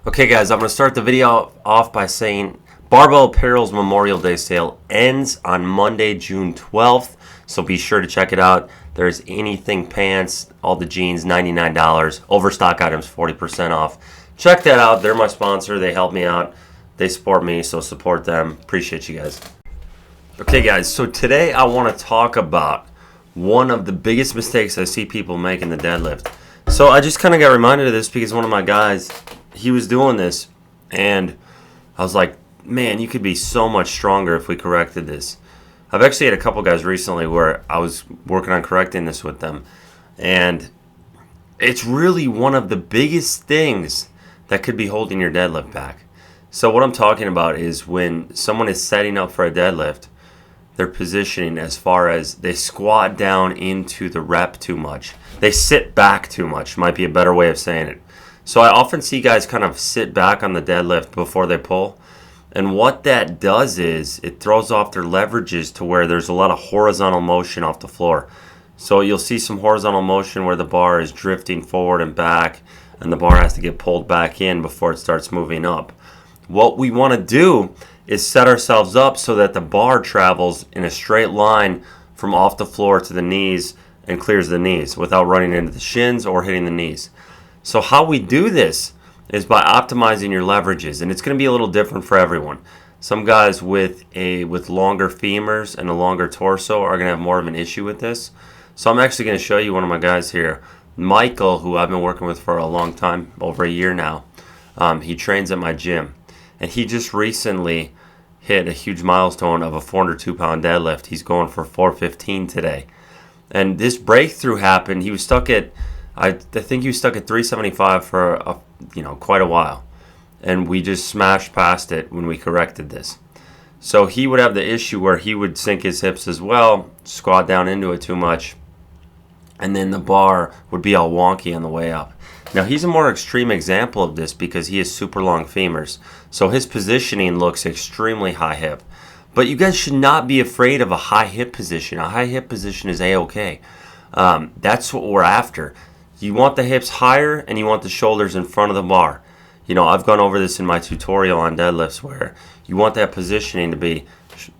Okay guys, I'm going to start the video off by saying Barbell Apparel's Memorial Day sale ends on Monday, June 12th, so be sure to check it out. There's anything pants, all the jeans, $99, overstock items 40% off. Check that out. They're my sponsor. They help me out. They support me, so support them. Appreciate you guys. Okay guys, so today I want to talk about one of the biggest mistakes I see people make in the deadlift. So I just kind of got reminded of this because one of my guys, he was doing this, and I was like, man, you could be so much stronger if we corrected this. I've actually had a couple guys recently where I was working on correcting this with them, and it's really one of the biggest things that could be holding your deadlift back. So what I'm talking about is when someone is setting up for a deadlift, their positioning as far as they squat down into the rep too much. They sit back too much, might be a better way of saying it. So I often see guys kind of sit back on the deadlift before they pull. And what that does is it throws off their leverages to where there's a lot of horizontal motion off the floor. So you'll see some horizontal motion where the bar is drifting forward and back, and the bar has to get pulled back in before it starts moving up. What we want to do is set ourselves up so that the bar travels in a straight line from off the floor to the knees and clears the knees without running into the shins or hitting the knees. So how we do this is by optimizing your leverages, and it's going to be a little different for everyone. Some guys with longer femurs and a longer torso are going to have more of an issue with this. So I'm actually going to show you one of my guys here, Michael, who I've been working with for a long time, over a year now. He trains at my gym, and he just recently hit a huge milestone of a 402-pound deadlift. He's going for 415 today. And this breakthrough happened. He was stuck at, I think he was stuck at 375 for quite a while. And we just smashed past it when we corrected this. So he would have the issue where he would sink his hips as well, squat down into it too much, and then the bar would be all wonky on the way up. Now he's a more extreme example of this because he has super long femurs. So his positioning looks extremely high hip. But you guys should not be afraid of a high hip position. A high hip position is A-okay. That's what we're after. You want the hips higher and you want the shoulders in front of the bar. You know, I've gone over this in my tutorial on deadlifts where you want that positioning to be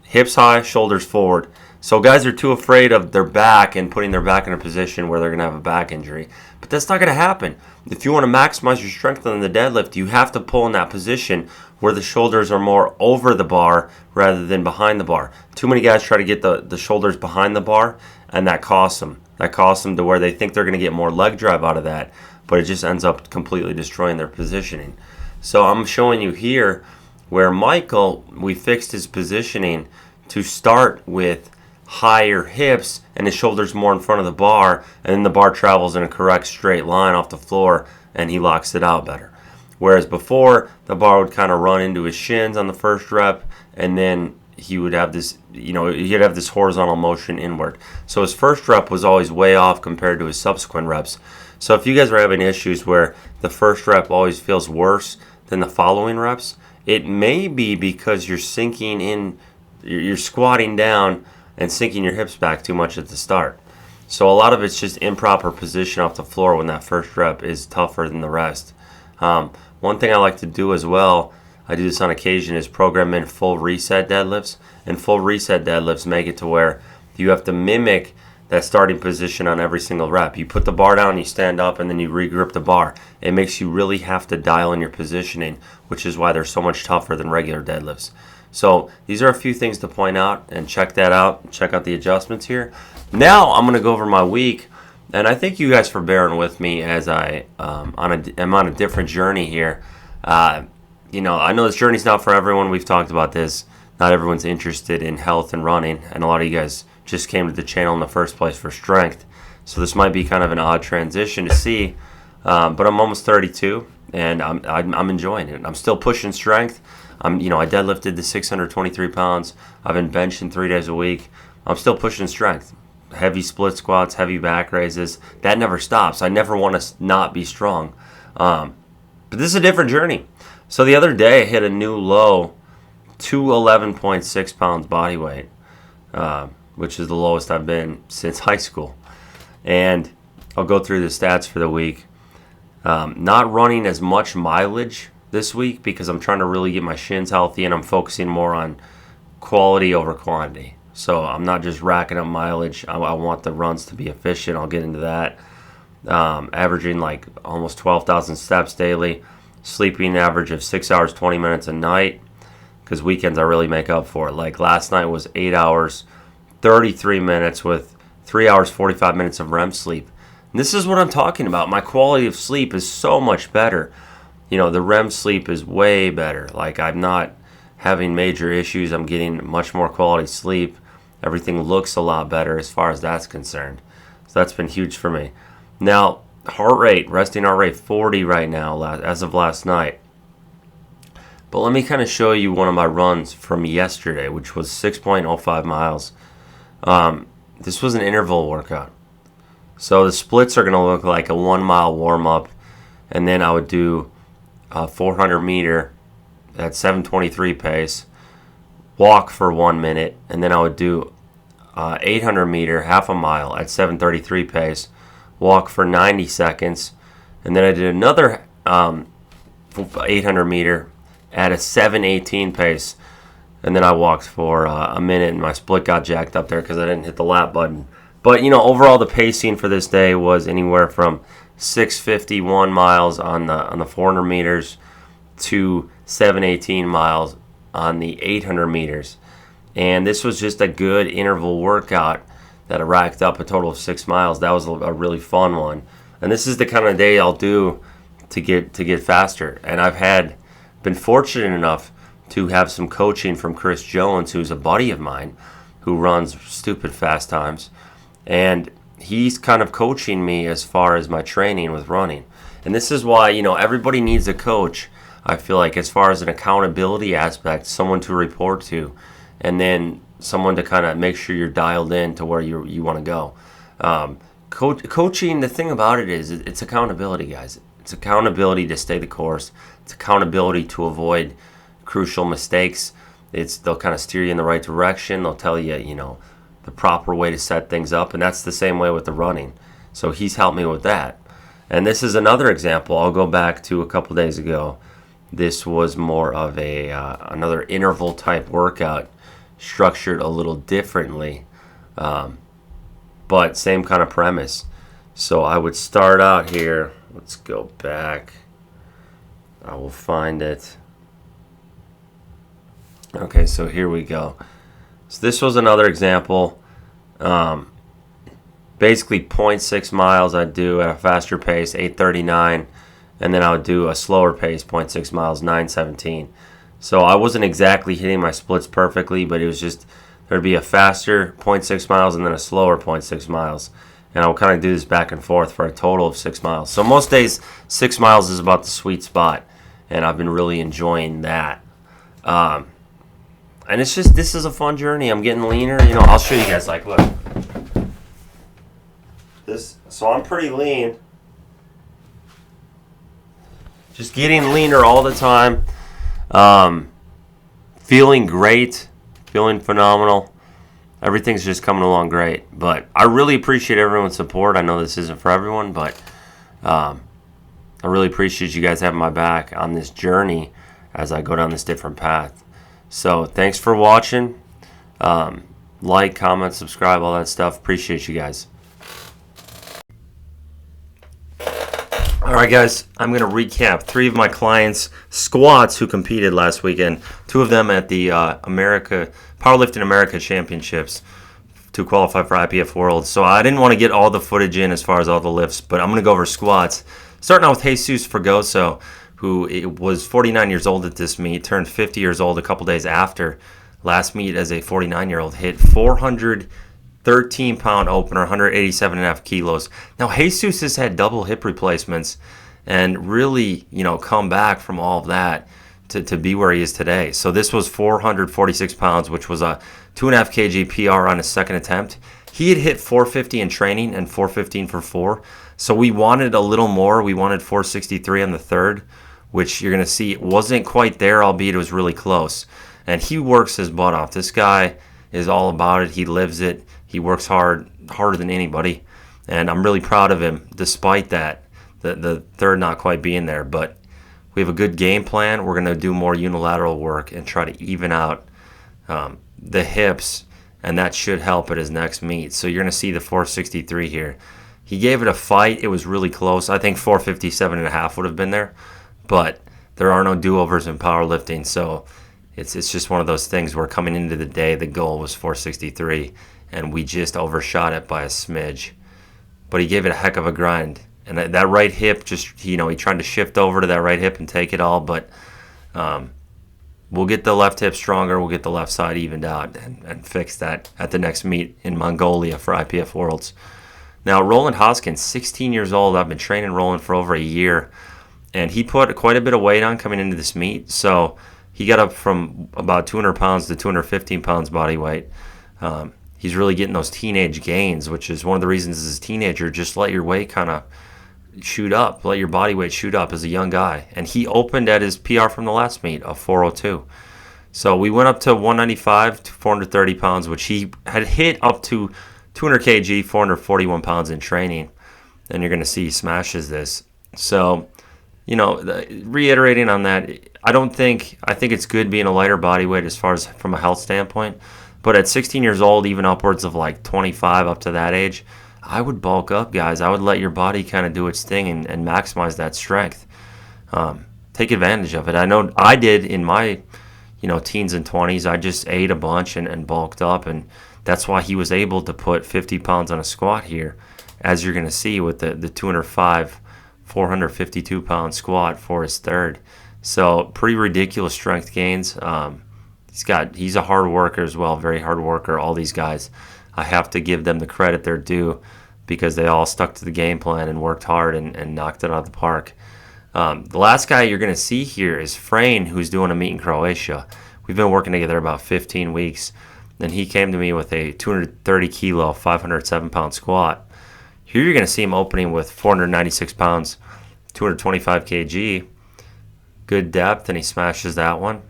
hips high, shoulders forward. So guys are too afraid of their back and putting their back in a position where they're going to have a back injury. But that's not going to happen. If you want to maximize your strength on the deadlift, you have to pull in that position where the shoulders are more over the bar rather than behind the bar. Too many guys try to get the shoulders behind the bar, and that costs them. That costs them to where they think they're going to get more leg drive out of that, but it just ends up completely destroying their positioning. So I'm showing you here where Michael, we fixed his positioning to start with higher hips and his shoulders more in front of the bar, and then the bar travels in a correct straight line off the floor and he locks it out better. Whereas before, the bar would kind of run into his shins on the first rep, and then he would have this, he'd have this horizontal motion inward. So his first rep was always way off compared to his subsequent reps. So if you guys are having issues where the first rep always feels worse than the following reps, it may be because you're sinking in, you're squatting down and sinking your hips back too much at the start. So a lot of it's just improper position off the floor when that first rep is tougher than the rest. One thing I like to do as well, I do this on occasion, is program in full reset deadlifts. And full reset deadlifts make it to where you have to mimic that starting position on every single rep. You put the bar down, you stand up, and then you regrip the bar. It makes you really have to dial in your positioning, which is why they're so much tougher than regular deadlifts. So these are a few things to point out, and check that out. Check out the adjustments here. Now I'm going to go over my week, and I thank you guys for bearing with me as I'm on a different journey here. I know this journey's not for everyone. We've talked about this. Not everyone's interested in health and running, and a lot of you guys just came to the channel in the first place for strength. So this might be kind of an odd transition to see, but I'm almost 32, and I'm enjoying it. I'm still pushing strength. I deadlifted the 623 pounds. I've been benching 3 days a week. I'm still pushing strength. Heavy split squats, heavy back raises. That never stops. I never want to not be strong. But this is a different journey. So the other day I hit a new low, 211.6 pounds body weight, which is the lowest I've been since high school. And I'll go through the stats for the week. Not running as much mileage this week because I'm trying to really get my shins healthy, and I'm focusing more on quality over quantity. So I'm not just racking up mileage. I want the runs to be efficient. I'll get into that. Averaging like almost 12,000 steps daily. Sleeping average of 6 hours, 20 minutes a night. Because weekends I really make up for it. Like last night was 8 hours, 33 minutes with 3 hours, 45 minutes of REM sleep. And this is what I'm talking about. My quality of sleep is so much better. You know, the REM sleep is way better. Like I'm not having major issues. I'm getting much more quality sleep. Everything looks a lot better as far as that's concerned. So that's been huge for me. Now, heart rate, resting heart rate 40 right now as of last night. But let me kind of show you one of my runs from yesterday, which was 6.05 miles. This was an interval workout. So the splits are going to look like a 1 mile warm-up, and then I would do a 400 meter at 7:23 pace, walk for 1 minute, and then I would do 800 meter, half a mile at 7:33 pace, walk for 90 seconds, and then I did another 800 meter at a 7:18 pace, and then I walked for a minute, and my split got jacked up there because I didn't hit the lap button. But, you know, overall the pacing for this day was anywhere from 6:51 miles on the 400 meters to 7:18 miles on the 800 meters. And this was just a good interval workout that I racked up a total of 6 miles. That was a really fun one. And this is the kind of day I'll do to get faster. And I've been fortunate enough to have some coaching from Chris Jones, who's a buddy of mine, who runs stupid fast times. And he's kind of coaching me as far as my training with running. And this is why, you know, everybody needs a coach, I feel like, as far as an accountability aspect, someone to report to, and then someone to kind of make sure you're dialed in to where you want to go. Coaching, the thing about it is it's accountability, guys. It's accountability to stay the course. It's accountability to avoid crucial mistakes. They'll kind of steer you in the right direction. They'll tell you, you know, the proper way to set things up, and that's the same way with the running. So he's helped me with that. And this is another example. I'll go back to a couple days ago. This was more of another interval type workout, structured a little differently, but same kind of premise. So I would start out here. Let's go back. I will find it. Okay, so here we go. So this was another example. Basically 0.6 miles I'd do at a faster pace, 8:39, and then I would do a slower pace, 0.6 miles, 9:17. So I wasn't exactly hitting my splits perfectly, but it was just, there'd be a faster 0.6 miles and then a slower 0.6 miles. And I'll kind of do this back and forth for a total of 6 miles. So most days, 6 miles is about the sweet spot, and I've been really enjoying that. And it's just, this is a fun journey. I'm getting leaner. You know, I'll show you guys, like, look. So I'm pretty lean. Just getting leaner all the time. Feeling great. Feeling phenomenal. Everything's just coming along great. But I really appreciate everyone's support. I know this isn't for everyone, but I really appreciate you guys having my back on this journey as I go down this different path. So thanks for watching. Like, comment, subscribe, all that stuff. Appreciate you guys. All right, guys, I'm going to recap 3 of my clients' squats who competed last weekend. 2 of them at the Powerlifting America Championships to qualify for IPF World. So I didn't want to get all the footage in as far as all the lifts, but I'm going to go over squats. Starting out with Jesus Fregoso, who was 49 years old at this meet, turned 50 years old a couple days after last meet as a 49-year-old, hit 413-pound opener, 187.5 kilos. Now, Jesus has had double hip replacements and really, you know, come back from all of that to be where he is today. So this was 446 pounds, which was a 2.5 kg PR on his second attempt. He had hit 450 in training and 415 for 4. So we wanted a little more. We wanted 463 on the third, which you're going to see wasn't quite there, albeit it was really close. And he works his butt off. This guy is all about it. He lives it. He works hard, harder than anybody. And I'm really proud of him, despite that, the third not quite being there. But we have a good game plan. We're going to do more unilateral work and try to even out the hips, and that should help at his next meet. So you're going to see the 463 here. He gave it a fight. It was really close. I think 457.5 would have been there, but there are no do-overs in powerlifting, so it's just one of those things where coming into the day, the goal was 463, and we just overshot it by a smidge. But he gave it a heck of a grind. And that right hip, just, he tried to shift over to that right hip and take it all, but we'll get the left hip stronger. We'll get the left side evened out and fix that at the next meet in Mongolia for IPF Worlds. Now, Roland Hoskins, 16 years old. I've been training Roland for over a year, and he put quite a bit of weight on coming into this meet. So he got up from about 200 pounds to 215 pounds body weight. He's really getting those teenage gains, which is one of the reasons as a teenager, just let your weight kind of shoot up, let your body weight shoot up as a young guy. And he opened at his PR from the last meet of 402. So we went up to 195 to 430 pounds, which he had hit up to 200 kg, 441 pounds in training. And you're going to see he smashes this. So, reiterating on that, I think it's good being a lighter body weight as far as from a health standpoint. But at 16 years old, even upwards of like 25 up to that age, I would bulk up, guys. I would let your body kind of do its thing and maximize that strength. Take advantage of it. I know I did in my, teens and 20s. I just ate a bunch and bulked up, and that's why he was able to put 50 pounds on a squat here, as you're going to see with the 205, 452-pound squat for his third. So pretty ridiculous strength gains. He's a hard worker as well, very hard worker. All these guys, I have to give them the credit they're due because they all stuck to the game plan and worked hard and knocked it out of the park. The last guy you're going to see here is Frane, who's doing a meet in Croatia. We've been working together about 15 weeks. Then he came to me with a 230 kilo, 507-pound squat. Here you're going to see him opening with 496 pounds, 225 kg. Good depth, and he smashes that one.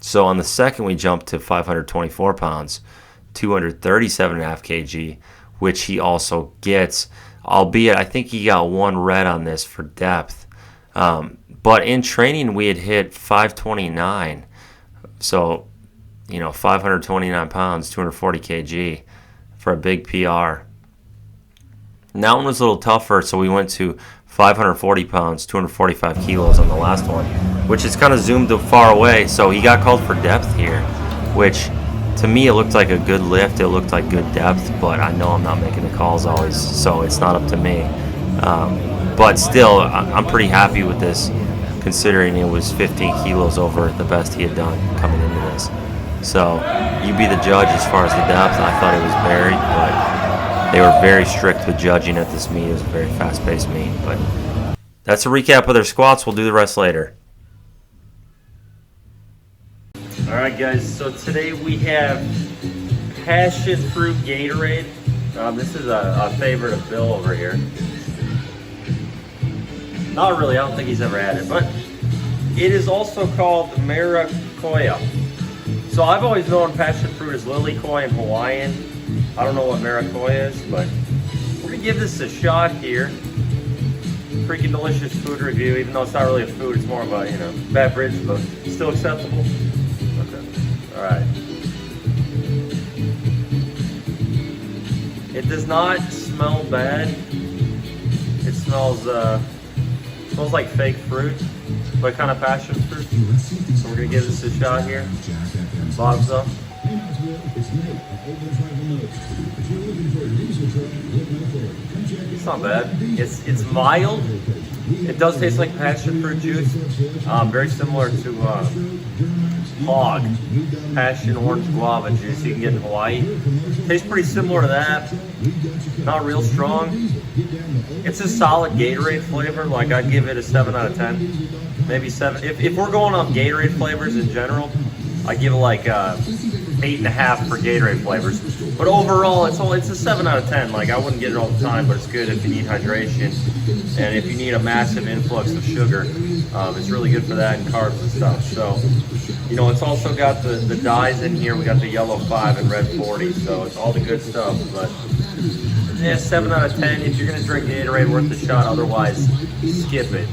So on the second, we jumped to 524 pounds, 237.5 kg, which he also gets, albeit I think he got one red on this for depth. But in training, we had hit 529. So, 529 pounds, 240 kg for a big PR. And that one was a little tougher, so we went to 540 pounds, 245 kilos on the last one, which is kind of zoomed far away. So he got called for depth here, which to me it looked like a good lift. It looked like good depth, but I know I'm not making the calls always, so it's not up to me. But still, I'm pretty happy with this, considering it was 15 kilos over the best he had done coming into this. So you be the judge as far as the depth. I thought it was buried, but they were very strict with judging at this meet. It was a very fast-paced meet. But that's a recap of their squats. We'll do the rest later. All right, guys. So today we have passion fruit Gatorade. This is a favorite of Bill over here. Not really. I don't think he's ever had it, but it is also called Maracuya. So I've always known passion fruit as lilikoi in Hawaiian. I don't know what Maracuya is, but we're gonna give this a shot here. Freaking delicious food review, even though it's not really a food, it's more of a beverage, but still acceptable. Okay. All right. It does not smell bad. It smells like fake fruit, but kind of passion fruit. So we're gonna give this a shot here. Bob's up. It's not bad. It's mild. It does taste like passion fruit juice. Very similar to Hog, passion orange guava juice you can get in Hawaii. Tastes pretty similar to that. Not real strong. It's a solid Gatorade flavor. Like, I'd give it a 7 out of 10. Maybe 7. If we're going off Gatorade flavors in general, I'd give it like 8.5 for Gatorade flavors. But overall, it's a 7 out of 10. Like, I wouldn't get it all the time, but it's good if you need hydration. And if you need a massive influx of sugar, it's really good for that and carbs and stuff. So, it's also got the dyes in here. We got the yellow 5 and red 40, so it's all the good stuff. But Yeah, 7 out of 10. If you're gonna drink Gatorade, worth the shot. Otherwise, skip it.